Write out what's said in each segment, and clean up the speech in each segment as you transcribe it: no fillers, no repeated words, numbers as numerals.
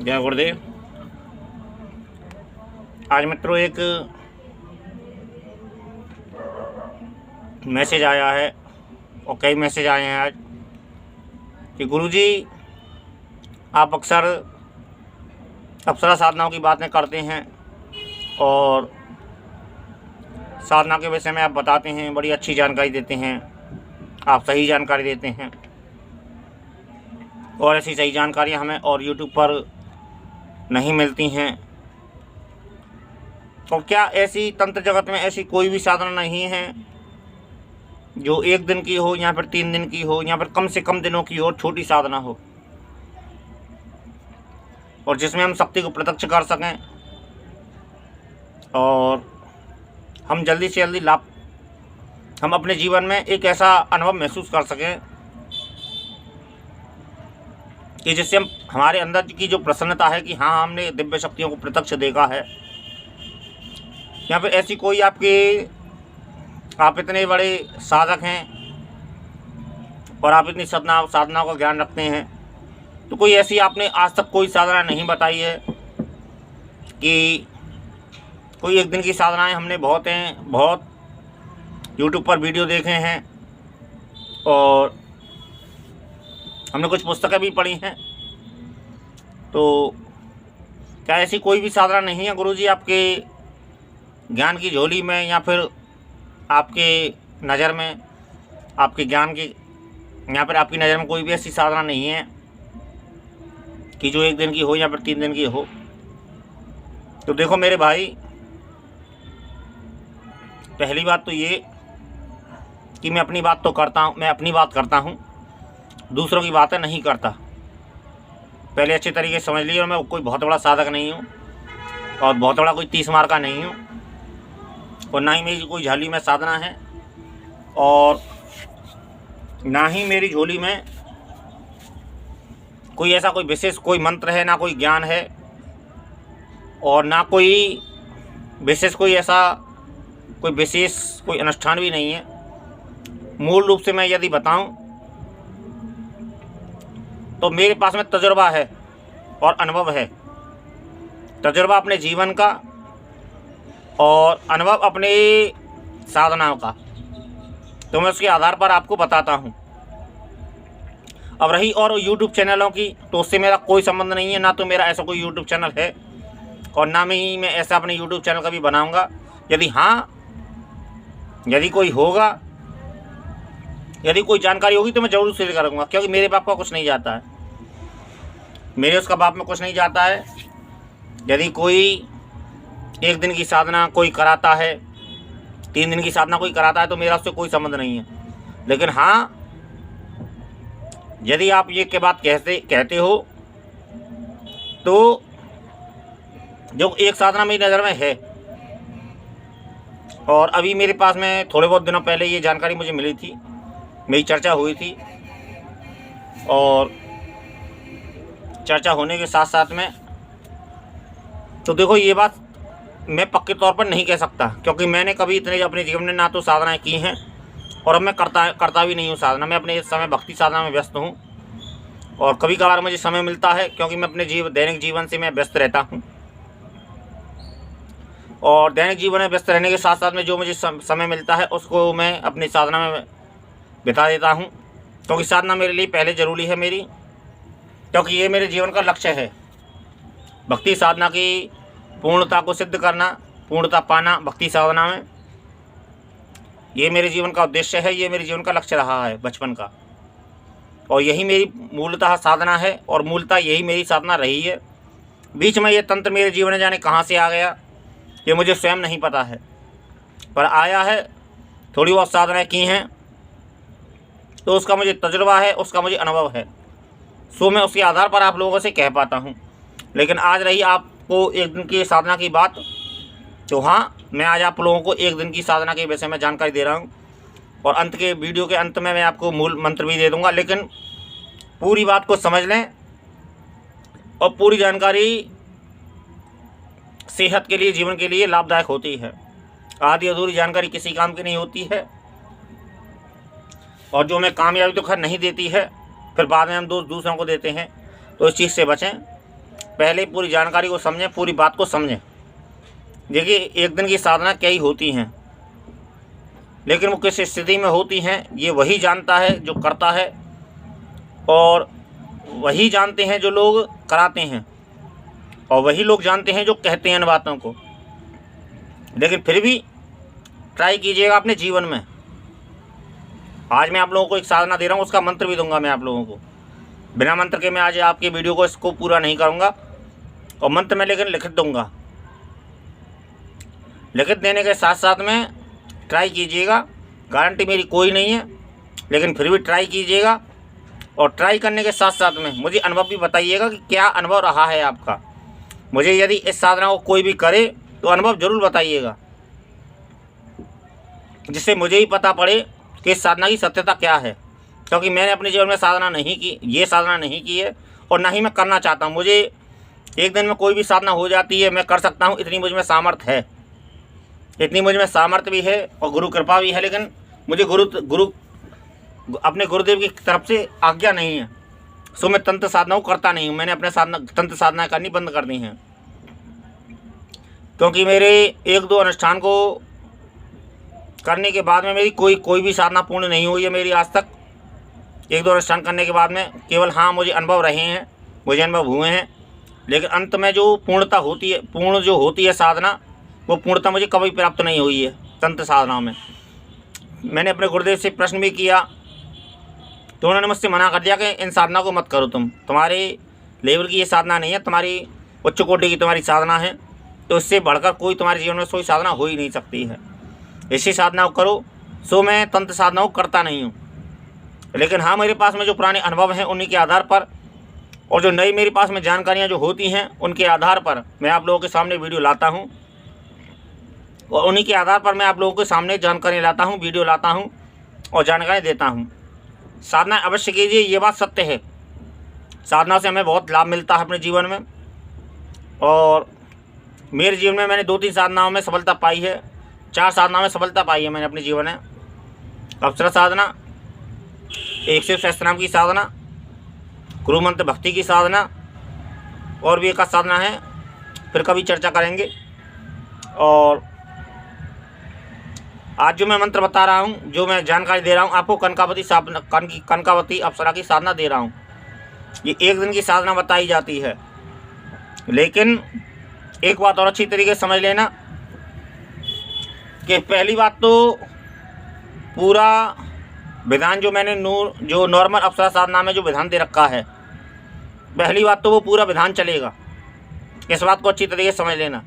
जय गुरुदेव। आज मित्रों एक मैसेज आया है और कई मैसेज आए हैं आज कि गुरुजी आप अक्सर अप्सरा साधनाओं की बातें करते हैं और साधना के विषय में आप बताते हैं, बड़ी अच्छी जानकारी देते हैं, आप सही जानकारी देते हैं और ऐसी सही जानकारियाँ हमें और यूट्यूब पर नहीं मिलती हैं। तो क्या ऐसी तंत्र जगत में ऐसी कोई भी साधना नहीं है जो एक दिन की हो या फिर 3 दिन की हो या फिर कम से कम दिनों की हो, छोटी साधना हो और जिसमें हम शक्ति को प्रत्यक्ष कर सकें और हम जल्दी से जल्दी लाभ हम अपने जीवन में एक ऐसा अनुभव महसूस कर सकें कि जिससे हम हमारे अंदर की जो प्रसन्नता है कि हाँ हमने दिव्य शक्तियों को प्रत्यक्ष देखा है, या फिर ऐसी कोई आप इतने बड़े साधक हैं और आप इतनी साधनाओं का ज्ञान रखते हैं, तो कोई ऐसी आपने आज तक कोई साधना नहीं बताई है कि कोई एक दिन की साधनाएं हमने बहुत यूट्यूब पर वीडियो देखे हैं और हमने कुछ पुस्तकें भी पढ़ी हैं। तो क्या ऐसी कोई भी साधना नहीं है गुरुजी आपके ज्ञान की झोली में या फिर आपके नज़र में, आपके ज्ञान की या फिर आपकी नज़र में कोई भी ऐसी साधना नहीं है कि जो एक दिन की हो या फिर 3 दिन की हो? तो देखो मेरे भाई, पहली बात तो ये कि मैं अपनी बात करता हूँ, दूसरों की बातें नहीं करता। पहले अच्छे तरीके से समझ लीजिए, मैं कोई बहुत बड़ा साधक नहीं हूँ और बहुत बड़ा कोई 30 मार का नहीं हूँ और ना ही मेरी कोई झोली में साधना है और ना ही मेरी झोली में कोई ऐसा कोई विशेष कोई मंत्र है, ना कोई ज्ञान है और ना कोई विशेष कोई अनुष्ठान भी नहीं है। मूल रूप से मैं यदि बताऊं तो मेरे पास में तजुर्बा है और अनुभव है। तजुर्बा अपने जीवन का और अनुभव अपने साधनाओं का, तो मैं उसके आधार पर आपको बताता हूँ। अब रही और यूट्यूब चैनलों की, तो उससे मेरा कोई संबंध नहीं है, ना तो मेरा ऐसा कोई यूट्यूब चैनल है और ना ही मैं ऐसा अपने यूट्यूब चैनल कभी बनाऊँगा। यदि कोई होगा, यदि कोई जानकारी होगी तो मैं ज़रूर शेयर करूँगा, क्योंकि मेरे बाप का कुछ नहीं जाता है, मेरे उसका बाप में कुछ नहीं जाता है। यदि कोई एक दिन की साधना कोई कराता है, 3 दिन की साधना कोई कराता है, तो मेरा उससे कोई संबंध नहीं है। लेकिन हाँ, यदि आप ये के बात कहते हो तो जो एक साधना मेरी नज़र में है और अभी मेरे पास में थोड़े बहुत दिनों पहले ये जानकारी मुझे मिली थी, मेरी चर्चा हुई थी और चर्चा होने के साथ साथ में, तो देखो ये बात मैं पक्के तौर पर नहीं कह सकता, क्योंकि मैंने कभी इतने अपने जीवन में ना तो साधनाएं की हैं और अब मैं करता भी नहीं हूँ साधना। मैं अपने इस समय भक्ति साधना में व्यस्त हूँ और कभी कभार मुझे समय मिलता है, क्योंकि मैं अपने दैनिक जीवन से मैं व्यस्त रहता हूँ और दैनिक जीवन में व्यस्त रहने के साथ साथ में जो मुझे समय मिलता है उसको मैं अपनी साधना में बिता देता हूँ, क्योंकि साधना मेरे लिए पहले ज़रूरी है मेरी, क्योंकि ये मेरे जीवन का लक्ष्य है। भक्ति साधना की पूर्णता को सिद्ध करना, पूर्णता पाना भक्ति साधना में, ये मेरे जीवन का उद्देश्य है, ये मेरे जीवन का लक्ष्य रहा है बचपन का और यही मेरी मूलतः साधना है और मूलतः यही मेरी साधना रही है। बीच में ये तंत्र मेरे जीवन में जाने कहाँ से आ गया ये मुझे स्वयं नहीं पता है, पर आया है। थोड़ी बहुत साधनाएँ की हैं तो उसका मुझे तजुर्बा है, उसका मुझे अनुभव है, सो मैं उसके आधार पर आप लोगों से कह पाता हूँ। लेकिन आज रही आपको एक दिन की साधना की बात, तो हाँ, मैं आज आप लोगों को एक दिन की साधना के विषय में जानकारी दे रहा हूँ और वीडियो के अंत में मैं आपको मूल मंत्र भी दे दूँगा। लेकिन पूरी बात को समझ लें और पूरी जानकारी सेहत के लिए, जीवन के लिए लाभदायक होती है। आधी अधूरी जानकारी किसी काम की नहीं होती है और जो हमें कामयाबी तो खैर नहीं देती है, फिर बाद में हम दोष दूसरों को देते हैं, तो इस चीज़ से बचें। पहले पूरी जानकारी को समझें, पूरी बात को समझें। देखिए, एक दिन की साधना कई होती हैं, लेकिन वो किस स्थिति में होती हैं ये वही जानता है जो करता है, और वही जानते हैं जो लोग कराते हैं, और वही लोग जानते हैं जो कहते हैं इन बातों को। लेकिन फिर भी ट्राई कीजिएगा अपने जीवन में। आज मैं आप लोगों को एक साधना दे रहा हूँ, उसका मंत्र भी दूंगा मैं आप लोगों को। बिना मंत्र के मैं आज आपकी वीडियो को इसको पूरा नहीं करूँगा, और मंत्र में लेकिन लिखित दूंगा। लिखित देने के साथ साथ में ट्राई कीजिएगा। गारंटी मेरी कोई नहीं है, लेकिन फिर भी ट्राई कीजिएगा। और ट्राई करने के साथ साथ में मुझे अनुभव भी बताइएगा कि क्या अनुभव रहा है आपका। मुझे यदि इस साधना को कोई भी करे तो अनुभव ज़रूर बताइएगा, जिससे मुझे ही पता पड़े कि इस साधना की सत्यता क्या है। क्योंकि मैंने अपने जीवन में साधना नहीं की, ये साधना नहीं की है, और ना ही मैं करना चाहता हूँ। मुझे एक दिन में कोई भी साधना हो जाती है, मैं कर सकता हूँ, इतनी मुझ में सामर्थ्य है, इतनी मुझ में सामर्थ्य भी है और गुरु कृपा भी है। लेकिन मुझे अपने गुरुदेव की तरफ से आज्ञा नहीं है, सो मैं तंत्र साधनाओं करता नहीं हूँ। मैंने अपने तंत्र साधना करनी बंद कर दी हैं, क्योंकि मेरे 1-2 अनुष्ठान को करने के बाद में मेरी कोई भी साधना पूर्ण नहीं हुई है मेरी आज तक। 1-2 अनुष्ठान करने के बाद में केवल हाँ मुझे अनुभव रहे हैं, मुझे अनुभव हुए हैं, लेकिन अंत में जो पूर्णता होती है, पूर्ण जो होती है साधना, वो पूर्णता मुझे कभी प्राप्त नहीं हुई है तंत्र साधनाओं में। मैंने अपने गुरुदेव से प्रश्न भी किया तो उन्होंने मुझसे मना कर दिया कि इन साधना को मत करो, तुम्हारे लेवल की ये साधना नहीं है, तुम्हारी उच्च कोटि की तुम्हारी साधना है, तो इससे बढ़कर कोई तुम्हारे जीवन में कोई साधना हो ही नहीं सकती है। इसी साधना को करो। सो मैं तंत्र साधना को करता नहीं हूँ, लेकिन हाँ मेरे पास में जो पुराने अनुभव हैं उन्हीं के आधार पर, और जो नई मेरे पास में जानकारियाँ जो होती हैं उनके आधार पर मैं आप लोगों के सामने वीडियो लाता हूँ, और उन्हीं के आधार पर मैं आप लोगों के सामने जानकारी लाता हूँ, वीडियो लाता हूँ और जानकारी देता हूँ। साधना अवश्य कीजिए, ये बात सत्य है। साधना से हमें बहुत लाभ मिलता है अपने जीवन में, और मेरे जीवन में मैंने 2-3 साधनाओं में सफलता पाई है, 4 साधनाओं में सफलता पाई है मैंने अपने जीवन में। अप्सरा साधना, 108 सहस्त्रनाम की साधना, गुरु मंत्र भक्ति की साधना, और भी एक साधना है, फिर कभी चर्चा करेंगे। और आज जो मैं मंत्र बता रहा हूँ, जो मैं जानकारी दे रहा हूँ आपको, कनकावती अप्सरा की साधना दे रहा हूँ। ये 1 दिन की साधना बताई जाती है, लेकिन एक बात और अच्छी तरीके से समझ लेना कि पहली बात तो पूरा विधान जो मैंने जो नॉर्मल अप्सरा साधना में जो विधान दे रखा है, पहली बात तो वो पूरा विधान चलेगा। इस बात को अच्छी तरीके से समझ लेना।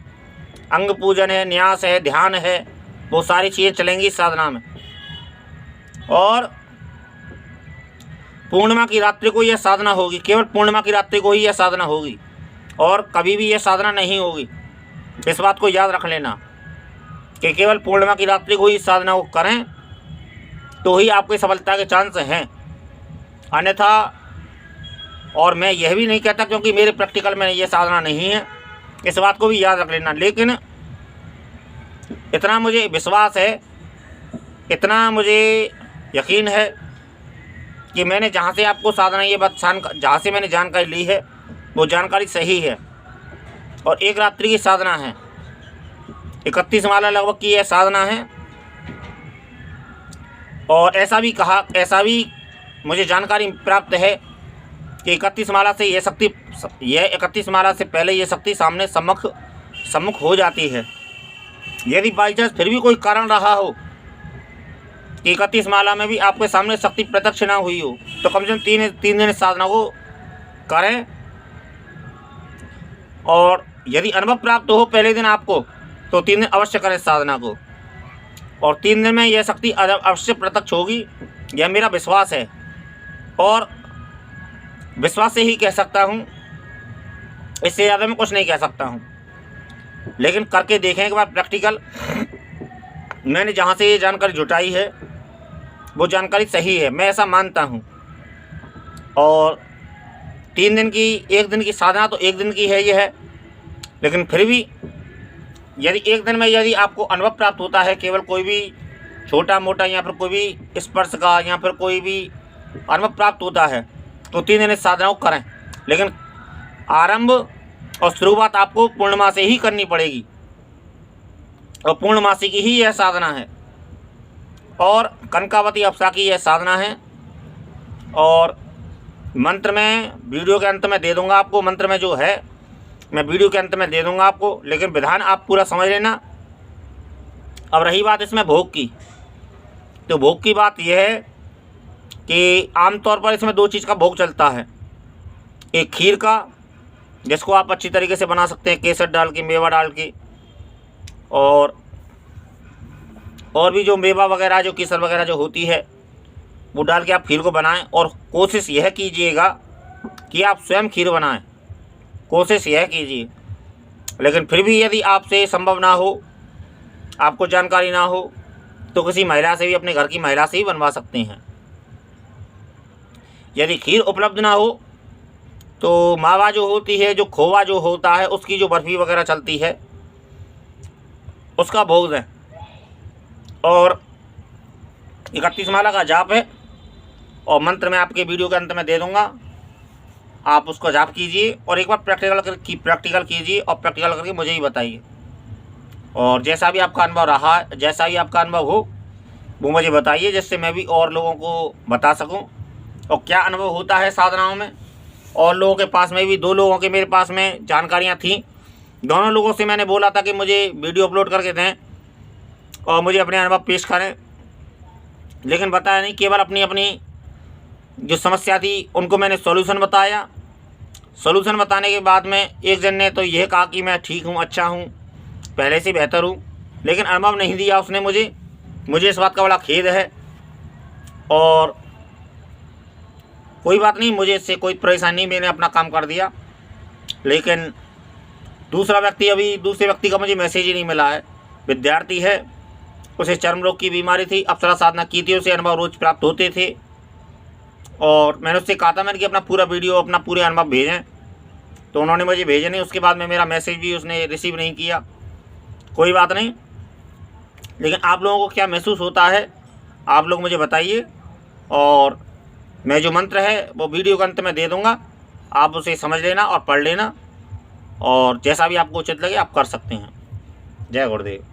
अंग पूजन है, न्यास है, ध्यान है, वो सारी चीज़ें चलेंगी इस साधना में। और पूर्णिमा की रात्रि को यह साधना होगी, केवल पूर्णिमा की रात्रि को ही यह साधना होगी, और कभी भी यह साधना नहीं होगी। इस बात को याद रख लेना कि केवल पूर्णिमा की रात्रि को ही इस साधना को करें तो ही आपकी सफलता के चांस हैं, अन्यथा। और मैं यह भी नहीं कहता, क्योंकि मेरे प्रैक्टिकल में यह साधना नहीं है, इस बात को भी याद रख लेना। लेकिन इतना मुझे विश्वास है, इतना मुझे यकीन है कि मैंने जहाँ से आपको साधना जहाँ से मैंने जानकारी ली है वो जानकारी सही है। और 1 रात्रि की साधना है, 31 माला लगभग की यह साधना है। और ऐसा भी मुझे जानकारी प्राप्त है कि 31 माला से यह 31 माला से पहले ये शक्ति सामने सम्मुख हो जाती है। यदि बाई चांस फिर भी कोई कारण रहा हो कि 31 माला में भी आपके सामने शक्ति प्रत्यक्ष ना हुई हो, तो कम से कम 3 दिन साधना को करें। और यदि अनुभव प्राप्त हो पहले दिन आपको, तो 3 दिन अवश्य करें साधना को, और 3 दिन में यह शक्ति अवश्य प्रत्यक्ष होगी, यह मेरा विश्वास है। और विश्वास से ही कह सकता हूँ, इससे ज़्यादा मैं कुछ नहीं कह सकता हूँ। लेकिन करके देखने के बाद प्रैक्टिकल मैंने जहाँ से ये जानकारी जुटाई है वो जानकारी सही है, मैं ऐसा मानता हूँ। और 1 दिन की साधना तो 1 दिन की है ये है, लेकिन फिर भी यदि 1 दिन में यदि आपको अनुभव प्राप्त होता है, केवल कोई भी छोटा मोटा या फिर कोई भी स्पर्श का या फिर कोई भी अनुभव प्राप्त होता है, तो 3 दिन इस साधना को करें। लेकिन आरंभ और शुरुआत आपको पूर्णिमा से ही करनी पड़ेगी और पूर्णमासी की ही यह साधना है और कनकावती अप्सरा की यह साधना है। और मंत्र में वीडियो के अंत में दे दूंगा आपको, मंत्र में जो है मैं वीडियो के अंत में दे दूंगा आपको, लेकिन विधान आप पूरा समझ लेना। अब रही बात इसमें भोग की, तो भोग की बात यह है कि आमतौर पर इसमें दो चीज़ का भोग चलता है। एक खीर का, जिसको आप अच्छी तरीके से बना सकते हैं केसर डाल के, मेवा डाल के, और भी जो मेवा वगैरह जो केसर वगैरह जो होती है वो डाल के आप खीर को बनाएं। और कोशिश यह कीजिएगा कि आप स्वयं खीर बनाएं, कोशिश यह कीजिए। लेकिन फिर भी यदि आपसे संभव ना हो, आपको जानकारी ना हो, तो किसी महिला से भी, अपने घर की महिला से ही बनवा सकते हैं। यदि खीर उपलब्ध ना हो तो मावा जो होती है, जो खोवा जो होता है, उसकी जो बर्फ़ी वगैरह चलती है उसका भोग दें। और 31 माला का जाप है और मंत्र मैं आपके वीडियो के अंत में दे दूंगा, आप उसको जाप कीजिए और एक बार प्रैक्टिकल कीजिए और प्रैक्टिकल करके मुझे ही बताइए। और जैसा भी आपका अनुभव रहा, जैसा भी आपका अनुभव हो वो मुझे बताइए, जिससे मैं भी और लोगों को बता सकूं और क्या अनुभव होता है साधनाओं में। और लोगों के पास में भी 2 लोगों के मेरे पास में जानकारियाँ थीं, दोनों लोगों से मैंने बोला था कि मुझे वीडियो अपलोड करके दें और मुझे अपने अनुभव पेश करें, लेकिन बताया नहीं, केवल अपनी अपनी जो समस्या थी उनको मैंने सॉल्यूशन बताया। सॉल्यूशन बताने के बाद में एक जन ने तो यह कहा कि मैं ठीक हूँ, अच्छा हूँ, पहले से बेहतर हूँ, लेकिन अनुभव नहीं दिया उसने मुझे इस बात का बड़ा खेद है। और कोई बात नहीं, मुझे इससे कोई परेशानी नहीं, मैंने अपना काम कर दिया। लेकिन दूसरे व्यक्ति का मुझे मैसेज ही नहीं मिला है। विद्यार्थी है, उसे चर्म रोग की बीमारी थी, अप्सरा साधना की थी, उसे अनुभव रोज प्राप्त होते थे और मैंने उससे कहा था मैंने कि अपना पूरा वीडियो, अपना पूरे अनुभव भेजें, तो उन्होंने मुझे भेजे नहीं। उसके बाद में मेरा मैसेज भी उसने रिसीव नहीं किया। कोई बात नहीं, लेकिन आप लोगों को क्या महसूस होता है आप लोग मुझे बताइए। और मैं जो मंत्र है वो वीडियो के अंत में दे दूंगा, आप उसे समझ लेना और पढ़ लेना और जैसा भी आपको उचित लगे आप कर सकते हैं। जय गुरुदेव।